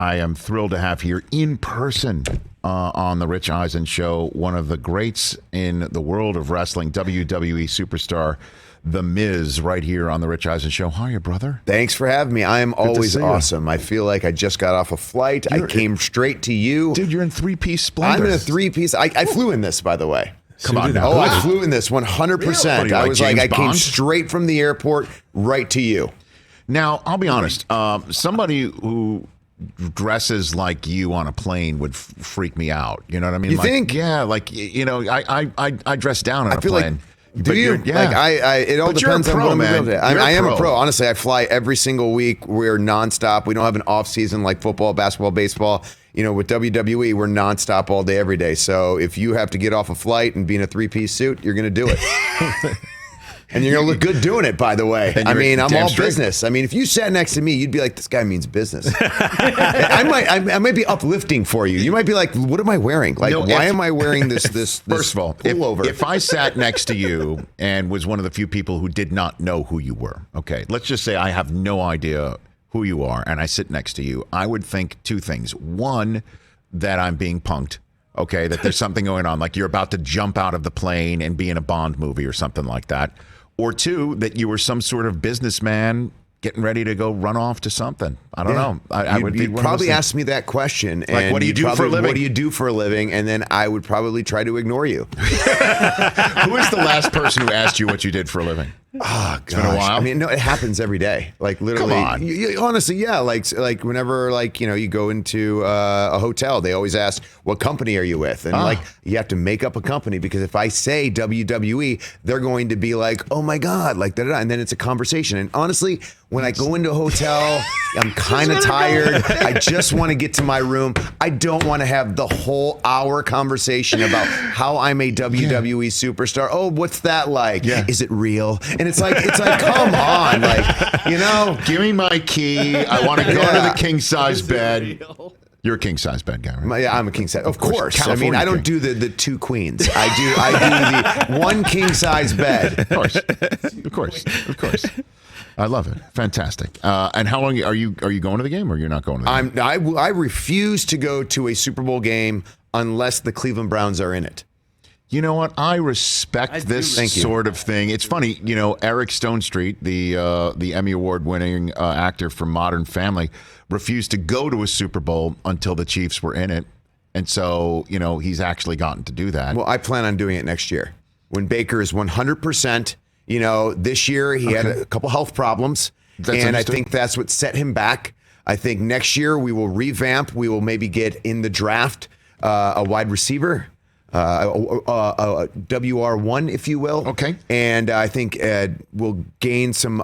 I am thrilled to have here in person on the Rich Eisen Show one of the greats in the world of wrestling, WWE Superstar The Miz, right here on the Rich Eisen Show. How are you, brother? Thanks for having me. I am always awesome. I feel like I just got off a flight. I came straight to you. Dude, you're in three-piece splendor. I'm in a three-piece. I flew in this, by the way. Come on now. Oh, I flew in this 100%. Really? I was James like, I came Bond? straight from the airport right to you. Now, I'll be honest. Somebody who dresses like you on a plane would freak me out. You know what I mean? You think? Yeah, like, you know, I dress down on a feel plane. Like, do you? Yeah. Like it all But depends you're a pro, on what I'm man. doing. I am You're a pro. Honestly, I fly every single week. We're nonstop. We don't have an off season like football, basketball, baseball. You know, with WWE, we're nonstop all day, every day. So if you have to get off a flight and be in a three-piece suit, you're going to do it. And you're going to look good doing it, by the way. I mean, I'm all business. I mean, if you sat next to me, you'd be like, this guy means business. I might be uplifting for you. You might be like, what am I wearing? Like, why am I wearing this First of all, pullover? if I sat next to you and was one of the few people who did not know who you were, okay, let's just say I have no idea who you are, and I sit next to you, I would think two things. One, that I'm being punked. Okay, that there's something going on, like you're about to jump out of the plane and be in a Bond movie or something like that. Or two, that you were some sort of businessman getting ready to go run off to something. I don't know. I would be probably ask me that question. Like, and what do you do for a living? What do you do for a living? And then I would probably try to ignore you. Who is the last person who asked you what you did for a living? Oh, it's been a while. I mean, no, it happens every day. Like literally. Come on. Honestly, yeah. Like whenever you go into a hotel, they always ask, "What company are you with?" And like you have to make up a company because if I say WWE, they're going to be like, "Oh my God!" Like da da da, and then it's a conversation. And honestly, when I go into a hotel, I'm kind of tired. I just want to get to my room. I don't want to have the whole hour conversation about how I'm a WWE superstar. Oh, what's that like? Yeah. Is it real? And it's like, come on, like, you know, give me my key. I want to go to the king size bed. You're a king size bed guy, right? Yeah, I'm a king size. Of course. California I mean, I don't king. do the two queens. I do the one king size bed. Of course. I love it. Fantastic. And how long are you going to the game, or you're not going to the game? I refuse to go to a Super Bowl game unless the Cleveland Browns are in it. You know what? I respect this sort of thing. It's funny, you know, Eric Stonestreet, the Emmy Award-winning actor from Modern Family, refused to go to a Super Bowl until the Chiefs were in it. And so, you know, he's actually gotten to do that. Well, I plan on doing it next year when Baker is 100%. You know, this year he had a couple health problems, and I think that's what set him back. I think next year we will revamp. We will maybe get in the draft a wide receiver. WR1, if you will. Okay. And I think we'll gain some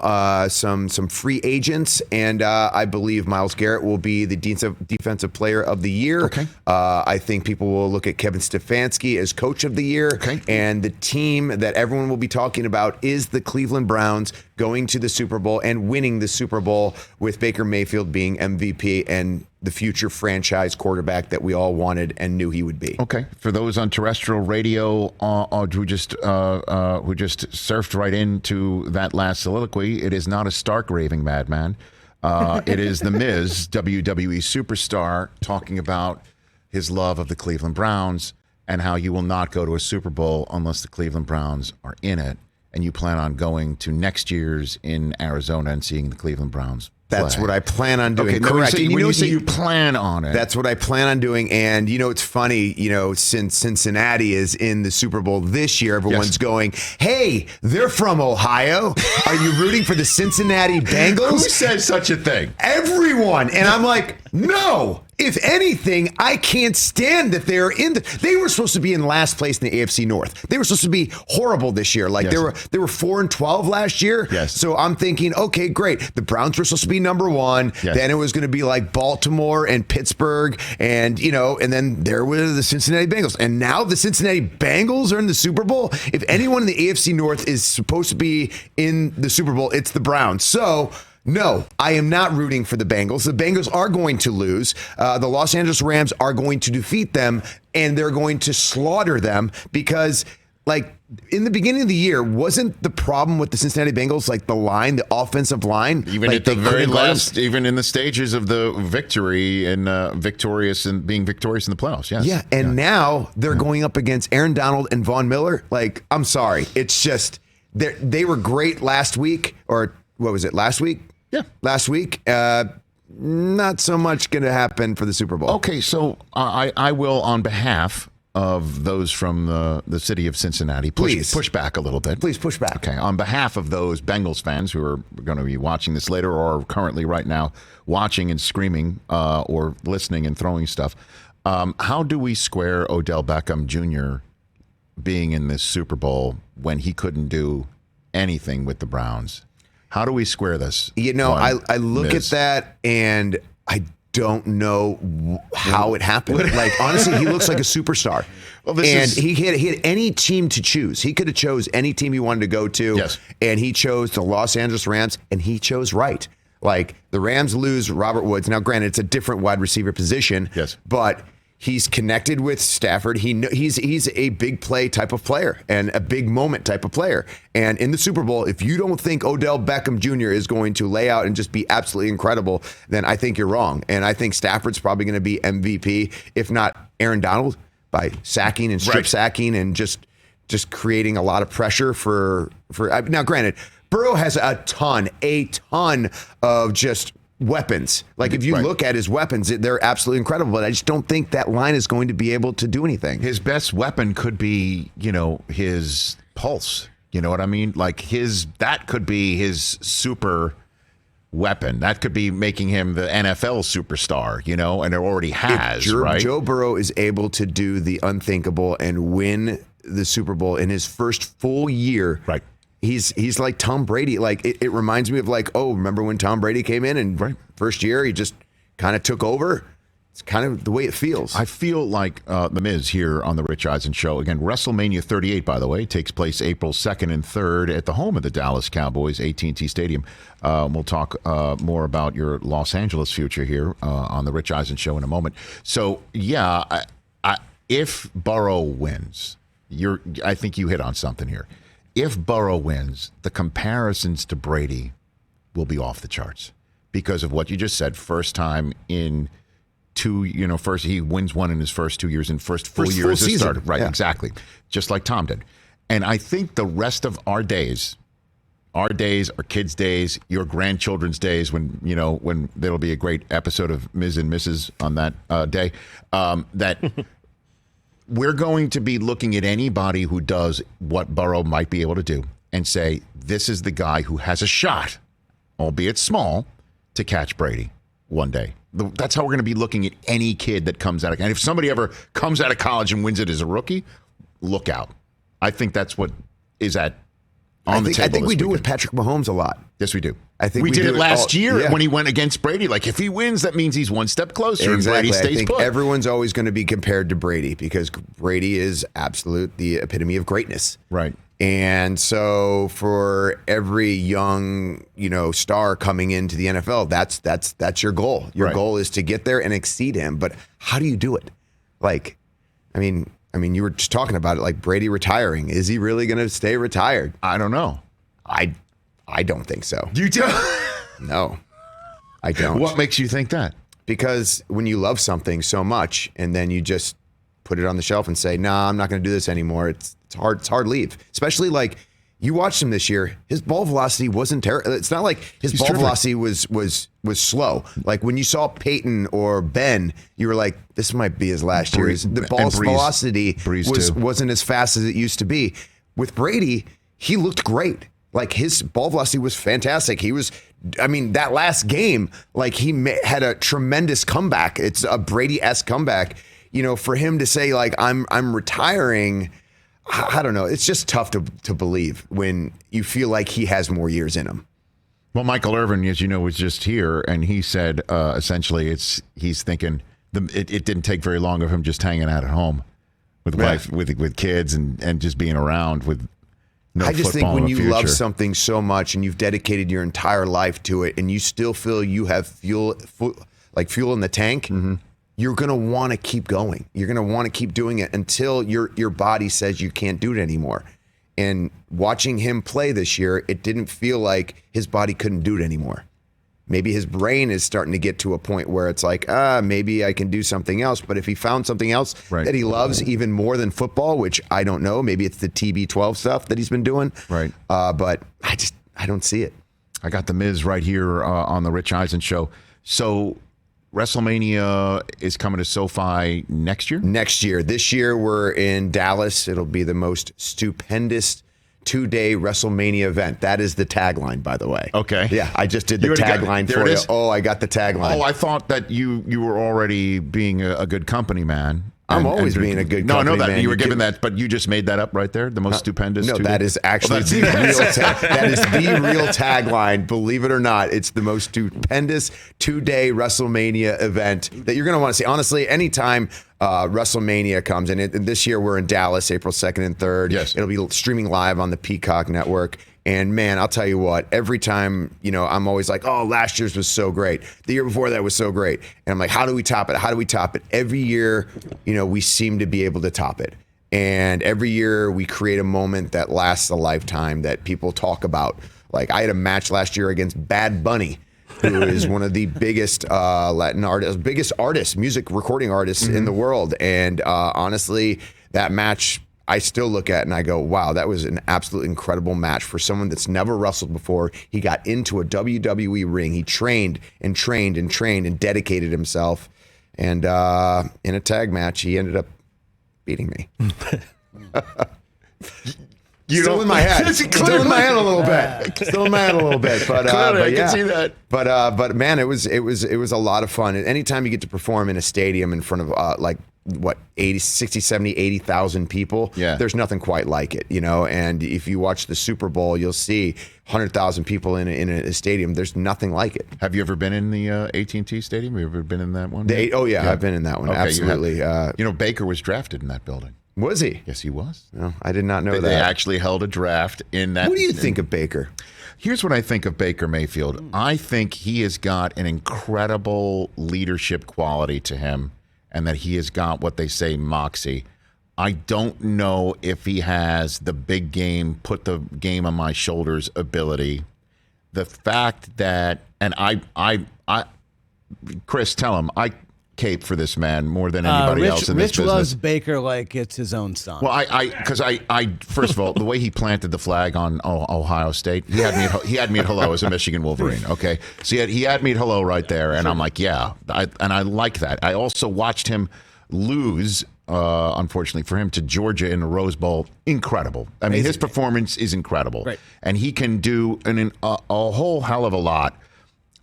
free agents, and I believe Myles Garrett will be the defensive player of the year. Okay. I think people will look at Kevin Stefanski as coach of the year. Okay. And the team that everyone will be talking about is the Cleveland Browns going to the Super Bowl and winning the Super Bowl with Baker Mayfield being MVP and the future franchise quarterback that we all wanted and knew he would be. Okay. For those on terrestrial radio who just surfed right into that last soliloquy, it is not a stark raving madman. It is the Miz, WWE Superstar, talking about his love of the Cleveland Browns and how you will not go to a Super Bowl unless the Cleveland Browns are in it, and you plan on going to next year's in Arizona and seeing the Cleveland Browns. That's what I plan on doing. Okay, correct. When you say you plan on it. That's what I plan on doing. And, you know, it's funny, you know, since Cincinnati is in the Super Bowl this year, everyone's going, hey, they're from Ohio. Are you rooting for the Cincinnati Bengals? Who says such a thing? Everyone. And I'm like, no. If anything, I can't stand that they're they were supposed to be in last place in the AFC North. They were supposed to be horrible this year. Like they were 4-12 last year. Yes. So I'm thinking, okay, great. The Browns were supposed to be number one. Yes. Then it was going to be like Baltimore and Pittsburgh, and you know, and then there were the Cincinnati Bengals. And now the Cincinnati Bengals are in the Super Bowl. If anyone in the AFC North is supposed to be in the Super Bowl, it's the Browns. So no, I am not rooting for the Bengals. The Bengals are going to lose. The Los Angeles Rams are going to defeat them, and they're going to slaughter them because like in the beginning of the year, wasn't the problem with the Cincinnati Bengals like the line, the offensive line? Even like at the very last, even in the stages of the victory and being victorious in the playoffs. Yes. Yeah, and now they're going up against Aaron Donald and Von Miller. Like, I'm sorry, it's just they were great last week, or what was it? Last week? Yeah, last week. Not so much going to happen for the Super Bowl. Okay, so I will, on behalf of those from the city of Cincinnati, push back a little bit. Please push back. Okay, on behalf of those Bengals fans who are going to be watching this later or are currently right now watching and screaming or listening and throwing stuff, how do we square Odell Beckham Jr. being in this Super Bowl when he couldn't do anything with the Browns? How do we square this? You know, I look at that and I don't know how it happened. Like, honestly, he looks like a superstar. Well, he had any team to choose. He could have chose any team he wanted to go to. Yes. And he chose the Los Angeles Rams, and he chose right. Like, the Rams lose Robert Woods. Now, granted, it's a different wide receiver position. Yes. But he's connected with Stafford. He's a big play type of player and a big moment type of player. And in the Super Bowl, if you don't think Odell Beckham Jr. is going to lay out and just be absolutely incredible, then I think you're wrong. And I think Stafford's probably going to be MVP, if not Aaron Donald, by sacking and strip sacking and just creating a lot of pressure for. Now, granted, Burrow has a ton of just weapons. Like, if you look at his weapons, they're absolutely incredible, but I just don't think that line is going to be able to do anything. His best weapon could be, his pulse. You know what I mean? Like, that could be his super weapon. That could be making him the NFL superstar, and it already has, right? Joe Burrow is able to do the unthinkable and win the Super Bowl in his first full year. Right. He's like Tom Brady. Like, it reminds me of remember when Tom Brady came in and first year he just kind of took over. It's kind of the way it feels. I feel like the Miz here on the Rich Eisen Show. Again, Wrestlemania 38, by the way, takes place April 2nd and 3rd at the home of the Dallas Cowboys, AT&T Stadium. We'll talk more about your Los Angeles future here on the Rich Eisen Show in a moment. So, yeah, if Burrow wins, I think you hit on something here. If Burrow wins, the comparisons to Brady will be off the charts because of what you just said. First time in first he wins one in his first 2 years, and first full year as a starter. Right, yeah. Exactly. Just like Tom did. And I think the rest of our days, our kids' days, your grandchildren's days, when there'll be a great episode of Miz and Mrs. on that day, that we're going to be looking at anybody who does what Burrow might be able to do and say, this is the guy who has a shot, albeit small, to catch Brady one day. That's how we're going to be looking at any kid that comes out of, and if somebody ever comes out of college and wins it as a rookie, look out. I think that's what is on the table. I think we do with Patrick Mahomes a lot. Yes, we do. I think we did it last year when he went against Brady. Like, if he wins, that means he's one step closer. Exactly. And Brady stays I think put. Everyone's always going to be compared to Brady because Brady is the epitome of greatness. Right. And so for every young, star coming into the NFL, that's your goal. Your goal is to get there and exceed him. But how do you do it? Like, I mean, you were just talking about it, like Brady retiring. Is he really going to stay retired? I don't know. I don't think so. You do? No, I don't. What makes you think that? Because when you love something so much and then you just put it on the shelf and say, "Nah, I'm not going to do this anymore." It's hard to leave. Especially like you watched him this year. His ball velocity wasn't terrible. It's not like his ball velocity was slow. Like when you saw Peyton or Ben, you were like, "This might be his last year." The ball's velocity wasn't as fast as it used to be. With Brady, he looked great. Like his ball velocity was fantastic. That last game, like he had a tremendous comeback. It's a Brady-esque comeback. For him to say like I'm retiring, I don't know. It's just tough to believe when you feel like he has more years in him. Well, Michael Irvin, as you know, was just here, and he said essentially he's thinking it didn't take very long of him just hanging out at home with wife, with kids, and just being around with. I just think when you love something so much and you've dedicated your entire life to it and you still feel you have fuel in the tank, you're going to want to keep going. You're going to want to keep doing it until your body says you can't do it anymore. And watching him play this year, it didn't feel like his body couldn't do it anymore. Maybe his brain is starting to get to a point where it's like, maybe I can do something else. But if he found something else that he loves even more than football, which I don't know, maybe it's the TB12 stuff that he's been doing. Right. But I don't see it. I got the Miz right here on the Rich Eisen Show. So WrestleMania is coming to SoFi next year? Next year. This year we're in Dallas. It'll be the most stupendous 2-day WrestleMania event. That is the tagline, by the way. Okay. Yeah, I just did the tagline for you. Oh, I got the tagline. Oh, I thought that you were already being a good company man. I'm always being a good company man. No, I know that. You were given that, but you just made that up right there? The most stupendous? No, that is actually the real tagline. Believe it or not, it's the most stupendous 2-day WrestleMania event that you're going to want to see. Honestly, anytime WrestleMania comes, and this year we're in Dallas, April 2nd and 3rd. Yes. It'll be streaming live on the Peacock network. And man, I'll tell you what, every time, I'm always like, oh, last year's was so great. The year before that was so great. And I'm like, how do we top it? How do we top it? Every year, we seem to be able to top it. And every year we create a moment that lasts a lifetime that people talk about. Like I had a match last year against Bad Bunny, who is one of the biggest Latin artists, biggest artists, music recording artists in the world. And honestly, that match, I still look at it and I go, wow, that was an absolutely incredible match for someone that's never wrestled before. He got into a WWE ring. He trained and trained and trained and dedicated himself. And in a tag match, he ended up beating me. Still in my head. Still in my head a little bit. Still in my head a little bit. But I can see that. But man, it was a lot of fun. And anytime you get to perform in a stadium in front of 60, 70, 80,000 people, there's nothing quite like it, and if you watch the Super Bowl, you'll see 100,000 people in a stadium. There's nothing like it. Have you ever been in the AT&T Stadium? Have you ever been in that one? I've been in that one. Okay, absolutely. Baker was drafted in that building. Was he? Yes, he was. No, I did not know that. They actually held a draft in that. What do you think of Baker? Here's what I think of Baker Mayfield. I think he has got an incredible leadership quality to him, and that he has got what they say moxie. I don't know if he has the big game, put the game on my shoulders ability. The fact that, and I Chris, tell him I cape for this man more than anybody else in this business. Rich loves Baker like it's his own son. Well, because I first of all, the way he planted the flag on Ohio State, he had me at hello as a Michigan Wolverine. Okay, so he had me at hello right there, and I'm like, yeah, I like that. I also watched him lose, unfortunately for him, to Georgia in the Rose Bowl. Incredible. I mean, his performance is incredible, right. And he can do a whole hell of a lot.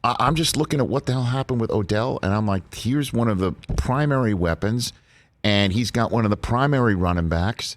I'm just looking at what the hell happened with Odell, and I'm like, here's one of the primary weapons, and he's got one of the primary running backs,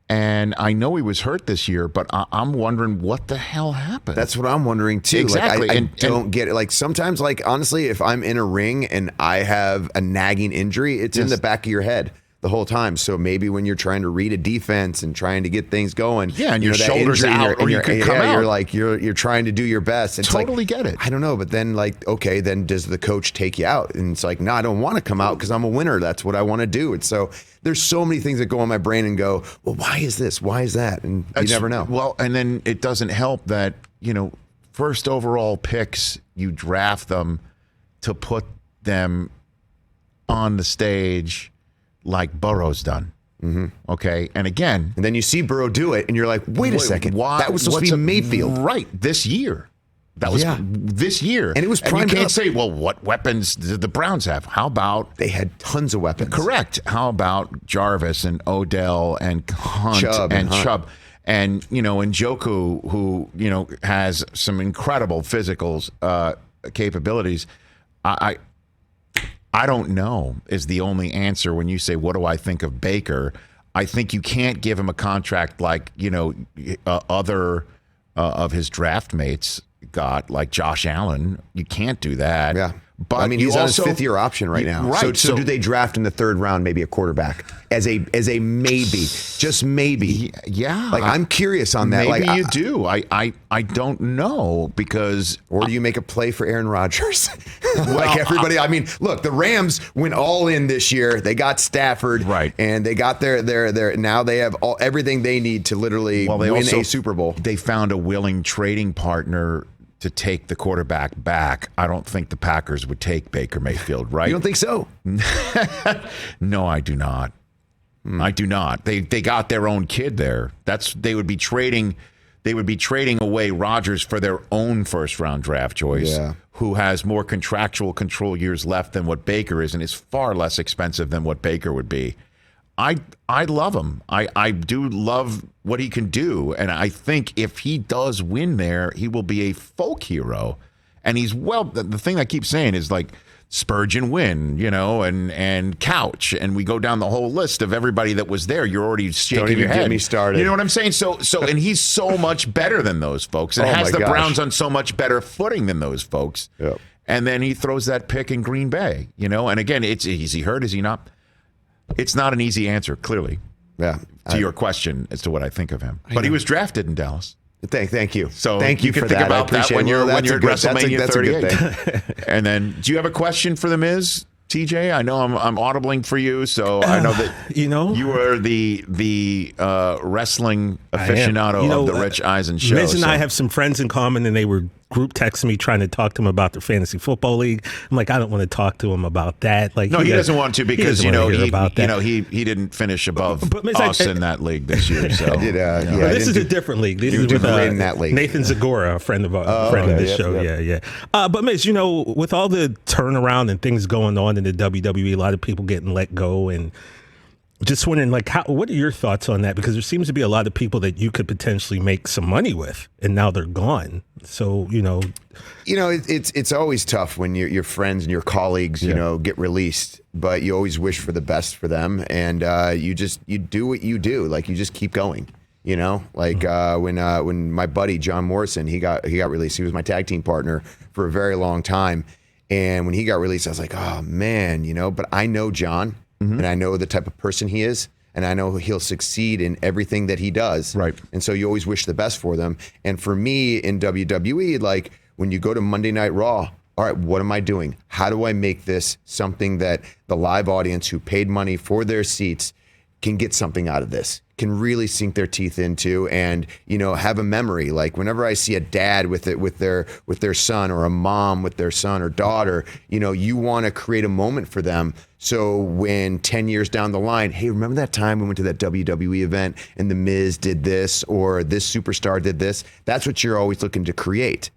and I know he was hurt this year, but I'm wondering what the hell happened. That's what I'm wondering, too. Exactly. I don't get it. Like, sometimes, honestly, if I'm in a ring and I have a nagging injury, it's in the back of your head the whole time. So maybe when you're trying to read a defense and trying to get things going, and your shoulders out, or you could come out. You're trying to do your best. It's totally get it. I don't know, but then okay, then does the coach take you out? And it's like, no, I don't want to come out because I'm a winner. That's what I want to do. And so there's so many things that go in my brain and go, well, why is this? Why is that? And you never know. Well, and then it doesn't help that first overall picks, you draft them to put them on the stage like Burrow's done. Mm-hmm. Okay. And again. And then you see Burrow do it and you're like, wait a second. Why, that was supposed to be Mayfield. Right. This year. That was this year. And it was prime. And you can't say, well, what weapons did the Browns have? How about. They had tons of weapons. Correct. How about Jarvis and Odell and Hunt Chubb and Chubb? And, Njoku, who, has some incredible physical capabilities. I don't know is the only answer when you say, what do I think of Baker? I think you can't give him a contract like, other of his draft mates got, like Josh Allen. You can't do that. Yeah. But I mean, he's on his fifth-year option right now. Right. So do they draft in the third round maybe a quarterback as a maybe, just maybe? Yeah. Like I'm curious on that. Maybe like, you do. I don't know because. Or do you make a play for Aaron Rodgers? Like everybody. I mean, look, the Rams went all in this year. They got Stafford, right, and they got their. Now they have everything they need to literally win a Super Bowl. They found a willing trading partner to take the quarterback back. I don't think the Packers would take Baker Mayfield, right? You don't think so? No, I do not. I do not. They got their own kid there. They would be trading away Rodgers for their own first round draft choice, who has more contractual control years left than what Baker is and is far less expensive than what Baker would be. I love him. I do love what he can do. And I think if he does win there, he will be a folk hero. And he's the thing I keep saying is like Spurgeon win, and Couch. And we go down the whole list of everybody that was there. You're already shaking your head. Don't even get me started. You know what I'm saying? So, and he's so much better than those folks and has the Browns on so much better footing than those folks. Yep. And then he throws that pick in Green Bay, and again, is he hurt? Is he not? It's not an easy answer, clearly, to your question as to what I think of him. But he was drafted in Dallas. Thank you. So thank you can for think that. about that when you're at WrestleMania 38. Thing. And then, do you have a question for the Miz, TJ? I know I'm audibling for you, so I know that you are the wrestling aficionado of the Rich Eisen Show. Miz and I have some friends in common, and they were group texting me trying to talk to him about the fantasy football league. I'm like, I don't want to talk to him about that. Like, no, he doesn't want to because he didn't finish above us in that league this year. So this is a different league. This is with that league. Nathan Zagora, a friend of the show. Yep. But Miz, with all the turnaround and things going on in the WWE, a lot of people getting let go, and just wondering, like, what are your thoughts on that? Because there seems to be a lot of people that you could potentially make some money with, and now they're gone. So, it's always tough when your friends and your colleagues, get released, but you always wish for the best for them, and you do what you do, like you just keep going. When my buddy John Morrison he got released, he was my tag team partner for a very long time, and when he got released, I was like, oh man, but I know John. And I know the type of person he is, and I know he'll succeed in everything that he does. Right. And so you always wish the best for them. And for me in WWE, like when you go to Monday Night Raw, all right, what am I doing? How do I make this something that the live audience who paid money for their seats can get something out of this, can really sink their teeth into, and have a memory. Like whenever I see a dad with their son, or a mom with their son or daughter, you want to create a moment for them. So when 10 years down the line, hey, remember that time we went to that WWE event and the Miz did this, or this superstar did this? That's what you're always looking to create.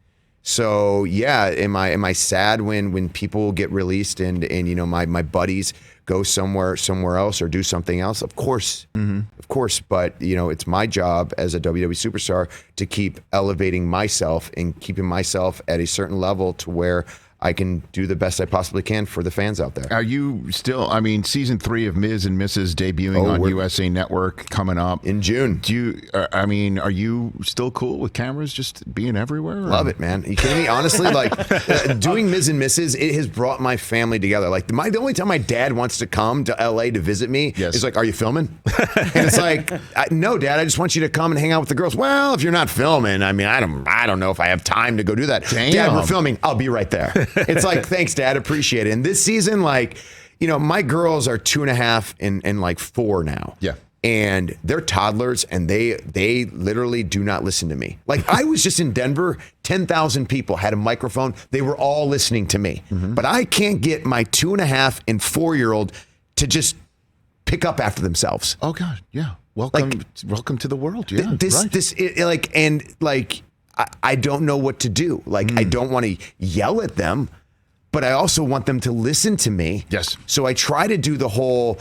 So yeah, am I sad when people get released and my buddies go somewhere else or do something else? Of course. Of course. But it's my job as a WWE superstar to keep elevating myself and keeping myself at a certain level to where I can do the best I possibly can for the fans out there. Are you still, season 3 of Miz and Mrs. debuting on USA Network coming up in June. Are you still cool with cameras just being everywhere? Love it, man. Are you kidding me? Honestly, doing Miz and Mrs., it has brought my family together. Like the only time my dad wants to come to LA to visit me is like, are you filming? And it's like, no, Dad, I just want you to come and hang out with the girls. Well, if you're not filming, I don't know if I have time to go do that. Damn. Dad, we're filming. I'll be right there. It's like, thanks, Dad. Appreciate it. And this season, my girls are 2.5 and 4 now. Yeah. And they're toddlers, and they literally do not listen to me. Like, I was just in Denver, 10,000 people had a microphone. They were all listening to me. But I can't get my 2.5 and 4-year-old to just pick up after themselves. Oh God, yeah. Welcome to the world. Yeah. I don't know what to do. I don't want to yell at them, but I also want them to listen to me. Yes. So I try to do the whole,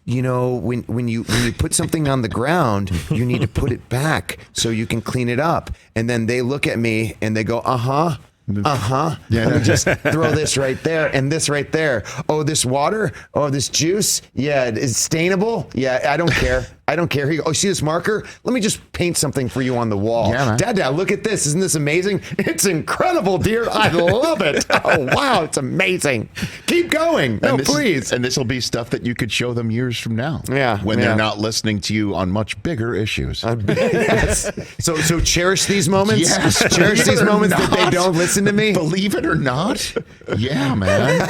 when you put something on the ground, you need to put it back so you can clean it up. And then they look at me and they go, Yeah. Let me just throw this right there and this right there. Oh, this water? Oh, this juice? Yeah, it's stainable? Yeah, I don't care. I don't care. He goes, oh, see this marker? Let me just paint something for you on the wall. Yeah, man. Dad, look at this. Isn't this amazing? It's incredible, dear. I love it. Oh, wow. It's amazing. Keep going. No, please. And this will be stuff that you could show them years from now. Yeah. When they're not listening to you on much bigger issues. Yes. So cherish these moments. Yes. Cherish these moments that they don't listen to me. Believe it or not. Yeah, man.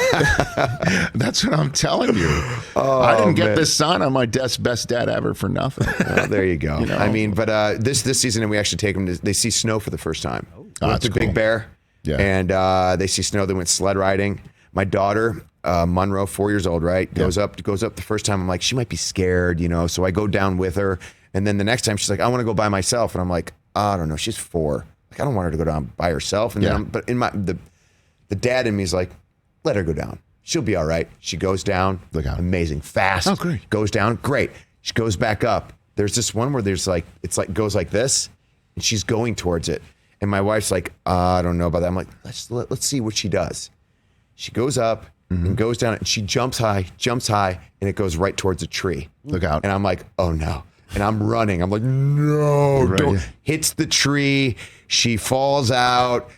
That's what I'm telling you. Oh, I didn't get this sign on my desk, best dad ever, for nothing. Well, there you go. You know? I mean, but this season, we actually take them to, they see snow for the first time. That's the cool. Big Bear. Yeah. And they see snow. They went sled riding. My daughter, Monroe, 4 years old, right? Goes up the first time. I'm like, she might be scared, so I go down with her. And then the next time she's like, I want to go by myself. And I'm like, I don't know. She's 4. Like, I don't want her to go down by herself. And then but in the dad in me is like, let her go down. She'll be all right. She goes down. Look out. Amazing. Fast. Oh, great. Goes down. Great. She goes back up. There's this one where there's like, it's like goes like this, and she's going towards it. And my wife's like, I don't know about that. I'm like, let's see what she does. She goes up and goes down, and she jumps high, and it goes right towards a tree. Look out. And I'm like, oh no. And I'm running. I'm like, no, Right. don't. Hits the tree. She falls out.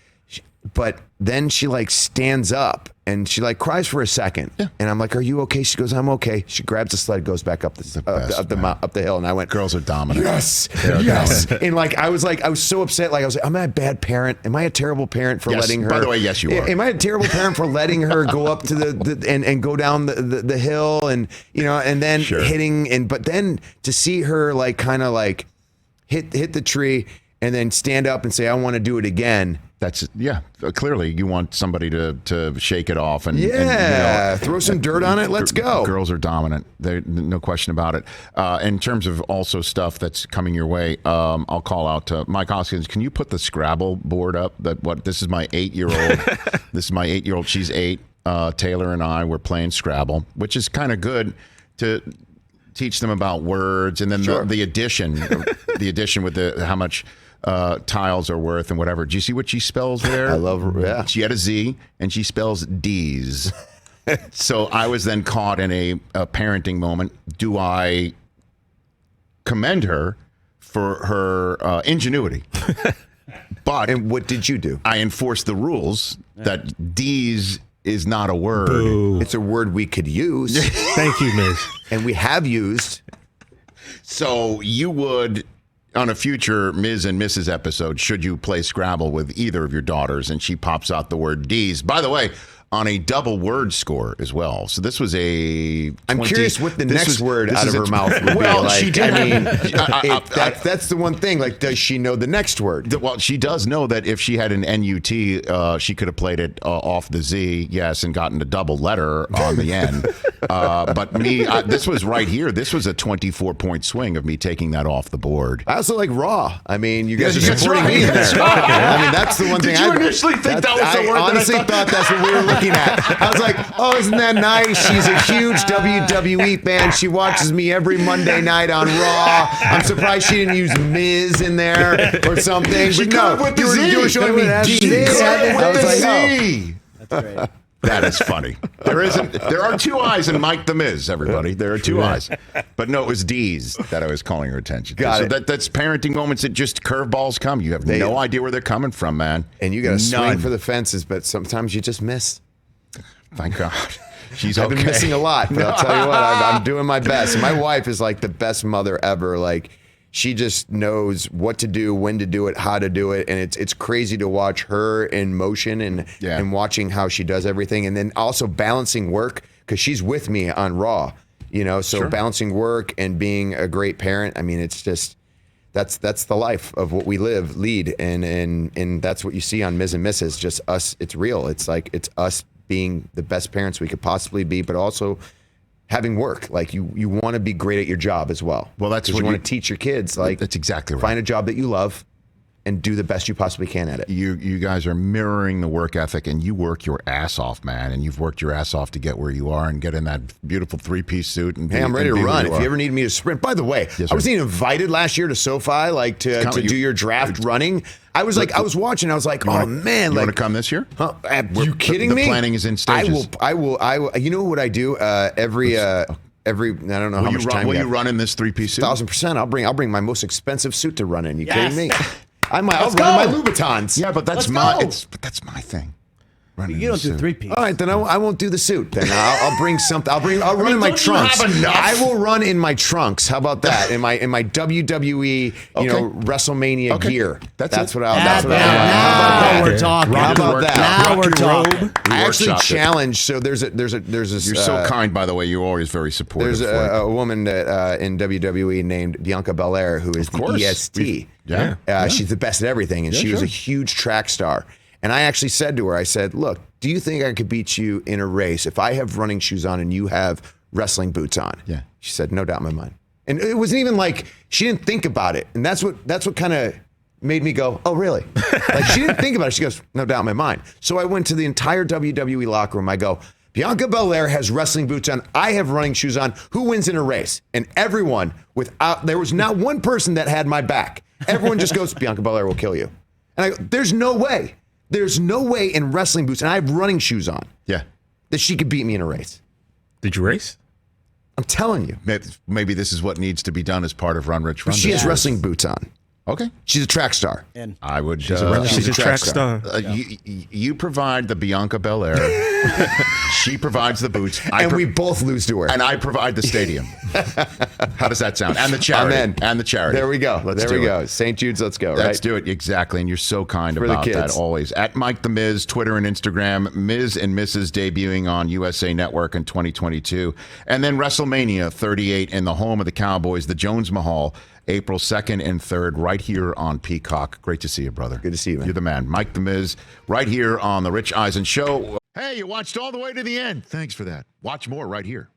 But then she like stands up and she like cries for a second. Yeah. And I'm like, are you okay? She goes, I'm okay. She grabs the sled, goes back up the hill. And I went, Girls are dominant. yes, yes. And like, I was so upset. Like I was like, am I a bad parent? Am I a terrible parent for Yes. letting her? By the way, yes, you are. Am I a terrible parent for letting her go up to and go down the hill and and then hitting but then to see her like kind of like hit the tree and then stand up and say, I want to do it again. That's clearly you want somebody to shake it off and throw some dirt on it. Let's go. Girls are dominant. No question about it. In terms of also stuff that's coming your way, I'll call out to Mike Hoskins. Can you put the Scrabble board up? This is my 8-year-old. This is my 8-year-old. She's 8. Taylor and I were playing Scrabble, which is kind of good to teach them about words, and then the addition, with how much tiles are worth and whatever. Do you see what she spells there? I love her. Yeah. She had a Z and she spells D's. So I was then caught in a parenting moment. Do I commend her for her ingenuity? And what did you do? I enforced the rules that D's is not a word. Boo. It's a word we could use. Thank you, Miz. And we have used. So you would, on a future Miz and Mrs. episode, should you play Scrabble with either of your daughters and she pops out the word D's, by the way, on a double word score as well. So this was I'm curious what the next word out of her mouth would well, be. Like, she did. I mean, that's the one thing. Like, does she know the next word? Well, she does know that if she had an NUT, she could have played it off the Z, yes, and gotten a double letter on the N. But this was right here. This was a 24-point swing of me taking that off the board. I also like Raw. I mean, you guys are That's supporting right. me in there. That's right. I mean, that's the one thing. Did you initially think that was the word? I honestly thought that's what we were looking at. I was like, oh, isn't that nice? She's a huge WWE fan. She watches me every Monday night on Raw. I'm surprised she didn't use Miz in there or something. She But no, could with the you were Z. showing me She D. did. I was like, oh. Z. That's great. That is funny. There are 2 eyes in Mike the Miz, everybody. There are 2 eyes. But no, it was D's that I was calling her attention to. Got so it. That's parenting moments that just curveballs come. You have no idea where they're coming from, man. And you got to swing None. for the fences, but sometimes you just miss. Thank God. She's I've okay. been missing a lot, but I'll tell you what, I'm doing my best. My wife is like the best mother ever. Like, she just knows what to do, when to do it, how to do it, and it's crazy to watch her in motion and watching how she does everything, and then also balancing work because she's with me on Raw, So balancing work and being a great parent. I mean, it's just that's the life of what we lead, and that's what you see on Miz and Mrs. Just us. It's real. It's like it's us being the best parents we could possibly be, but also having work. Like you want to be great at your job as well. Well, that's what you want to teach your kids. Like, that's exactly right. Find a job that you love and do the best you possibly can at it. You guys are mirroring the work ethic, and you work your ass off, man. And you've worked your ass off to get where you are and get in that beautiful 3-piece suit. And I'm ready to run. If you ever need me to sprint. By the way, Yes, I was sir. even invited last year to SoFi, like to do your draft running. I was like, I was watching. I was like, oh man, You like, want to come this year? huh, are you kidding me? The planning is in stages. I will. You know what I do? I don't know how much time will we you have. run in this 3-piece suit? 1,000%. I'll bring my most expensive suit to run in. You kidding me? I'll Let's run in go. my Louboutins. Yeah, but that's that's my thing. You don't do 3-piece. All right, then I won't do the suit. Then I'll bring something. I'll run in my don't you trunks. have enough? I will run in my trunks. How about that? In my WWE, WrestleMania gear. That's what it. I'll. Now, That's what I'll. we're talking. How about that? Now we're talking. I actually workshopped it. challenged. So there's this. You're so kind, by the way. You're always very supportive. There's a woman that, in WWE named Bianca Belair who is the course. EST. Yeah. She's the best at everything, and she was a huge track star. And I actually said to her, I said, look, do you think I could beat you in a race if I have running shoes on and you have wrestling boots on? Yeah. She said, no doubt in my mind. And it wasn't even like she didn't think about it. And that's what kind of made me go, oh, really? Like she didn't think about it. She goes, no doubt in my mind. So I went to the entire WWE locker room. I go, Bianca Belair has wrestling boots on. I have running shoes on. Who wins in a race? And everyone there was not one person that had my back. Everyone just goes, Bianca Belair will kill you. And I go, there's no way. There's no way in wrestling boots, and I have running shoes on, that she could beat me in a race. Did you race? I'm telling you. Maybe this is what needs to be done as part of Run Rich Run. She has wrestling boots on. Okay. She's a track star. And I would. She's a track star. You provide the Bianca Belair. She provides the boots. We both lose to her. And I provide the stadium. How does that sound? And the charity. Amen. And the charity. There we go. Let's there we do go. it. St. Jude's, let's go. Let's right? do it. Exactly. And you're so kind For the about that kids. always. At Mike the Miz, Twitter and Instagram. Miz and Mrs. debuting on USA Network in 2022. And then WrestleMania 38 in the home of the Cowboys, the Jones Mahal, April 2nd and 3rd, right here on Peacock. Great to see you, brother. Good to see you, man. You're the man. Mike the Miz, right here on The Rich Eisen Show. Hey, you watched all the way to the end. Thanks for that. Watch more right here.